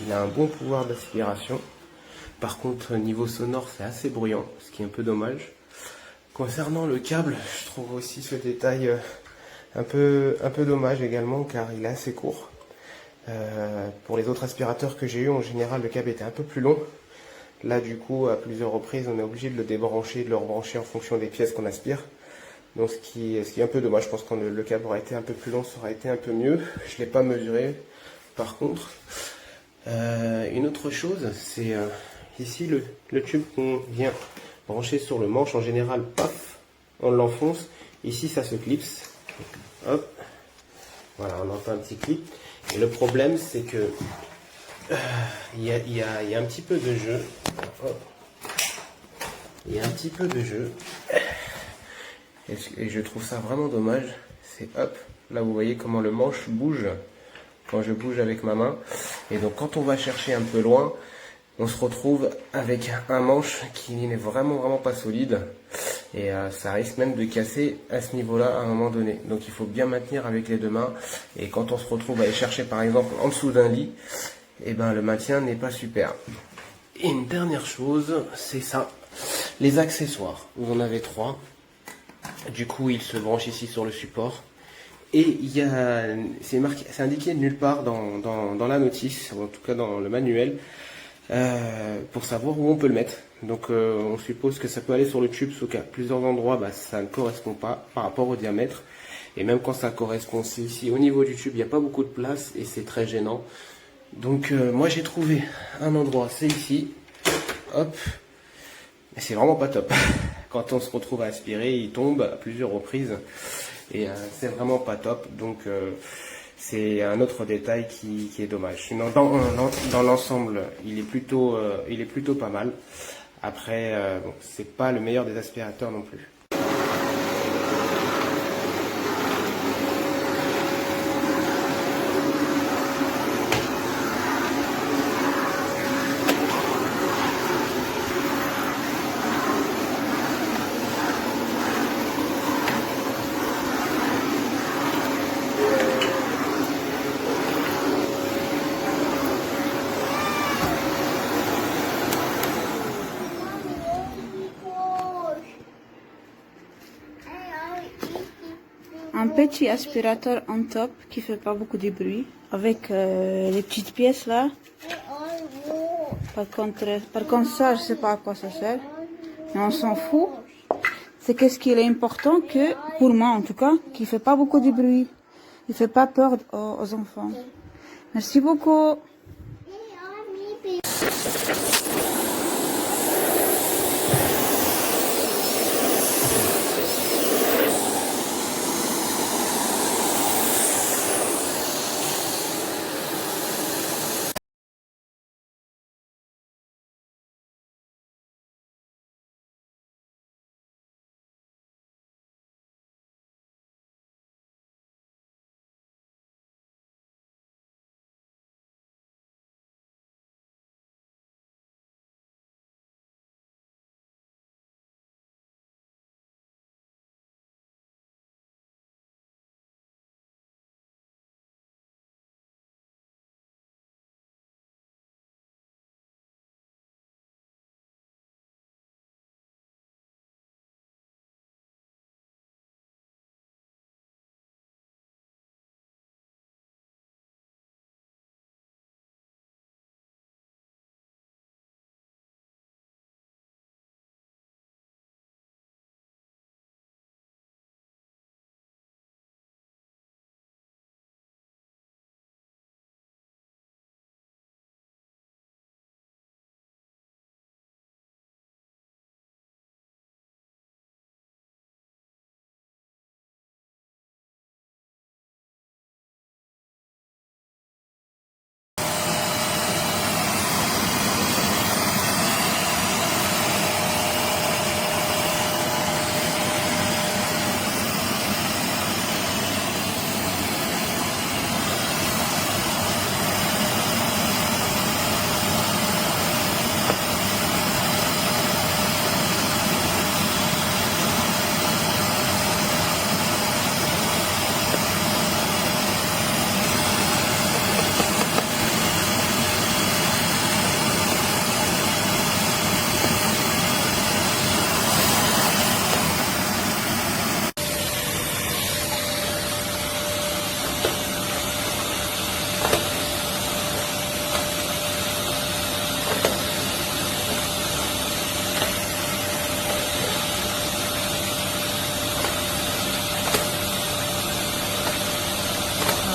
Il a un bon pouvoir d'aspiration. Par contre, niveau sonore, c'est assez bruyant, ce qui est un peu dommage. Concernant le câble, je trouve aussi ce détail un peu dommage également, car il est assez court. Pour les autres aspirateurs que j'ai eu, en général, le câble était un peu plus long. Là, du coup, à plusieurs reprises, on est obligé de le débrancher, de le rebrancher en fonction des pièces qu'on aspire. Donc, ce qui est un peu dommage. Je pense que le câble aurait été un peu plus long, ça aurait été un peu mieux. Je ne l'ai pas mesuré, par contre. Une autre chose, c'est ici le tube qu'on vient brancher sur le manche. En général, paf, on l'enfonce. Ici, ça se clipse. Hop, voilà, on entend un petit clip. Et le problème, c'est que il y a un petit peu de jeu. Hop. Il y a un petit peu de jeu. Et je trouve ça vraiment dommage. C'est hop, là vous voyez comment le manche bouge quand je bouge avec ma main. Et donc quand on va chercher un peu loin, on se retrouve avec un manche qui n'est vraiment pas solide. Et ça risque même de casser à ce niveau-là à un moment donné. Donc il faut bien maintenir avec les deux mains. Et quand on se retrouve à aller chercher par exemple en dessous d'un lit, et ben le maintien n'est pas super. Et une dernière chose, c'est ça, les accessoires. Vous en avez 3. Du coup, il se branche ici sur le support. Et c'est indiqué nulle part dans la notice, ou en tout cas dans le manuel, pour savoir où on peut le mettre. Donc on suppose que ça peut aller sur le tube, sauf qu'à plusieurs endroits, ça ne correspond pas par rapport au diamètre. Et même quand ça correspond, c'est ici au niveau du tube, il n'y a pas beaucoup de place et c'est très gênant. Donc moi j'ai trouvé un endroit, c'est ici. Hop. Mais c'est vraiment pas top. Quand on se retrouve à aspirer, il tombe à plusieurs reprises. Et c'est vraiment pas top. Donc c'est un autre détail qui est dommage. Sinon, dans l'ensemble, il est plutôt pas mal. Après, bon, c'est pas le meilleur des aspirateurs non plus. un petit aspirateur en top qui fait pas beaucoup de bruit avec les petites pièces là. Par contre ça, je sais pas à quoi ça sert, mais on s'en fout. C'est qu'est-ce qu'il est important que, pour moi en tout cas, qu'il fait pas beaucoup de bruit. Il fait pas peur aux enfants. Merci beaucoup.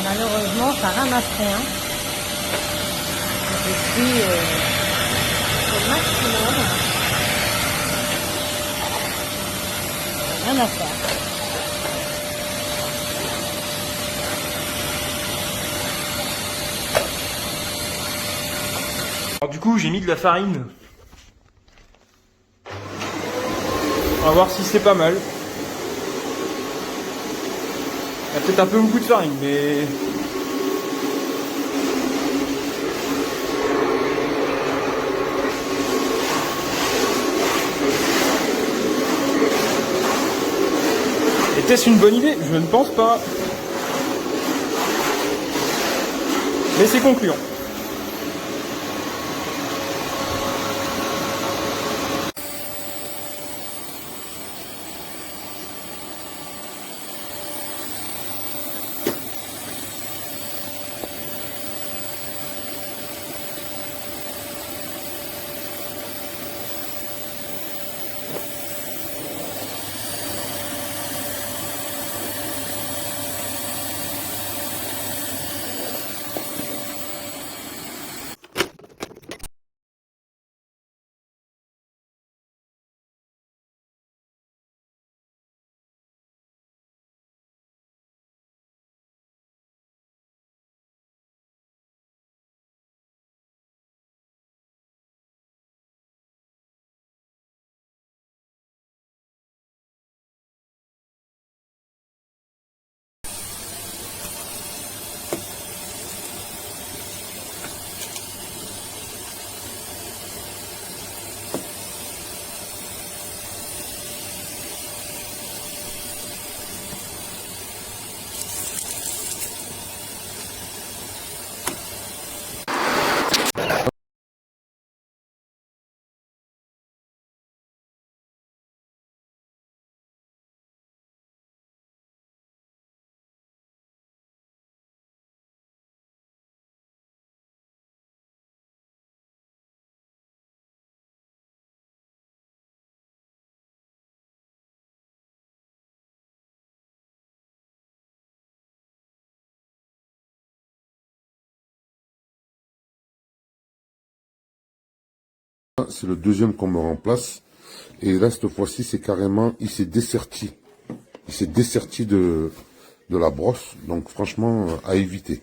Malheureusement, ça ramasse rien. Je suis au maximum. Rien à faire. Alors du coup, j'ai mis de la farine. On va voir si c'est pas mal. Il y a peut-être un peu beaucoup de farine, mais... Était-ce une bonne idée? Je ne pense pas. Mais c'est concluant. C'est le deuxième qu'on me remplace. Et là, cette fois-ci, c'est carrément, il s'est desserti. Il s'est desserti de la brosse. Donc franchement, à éviter.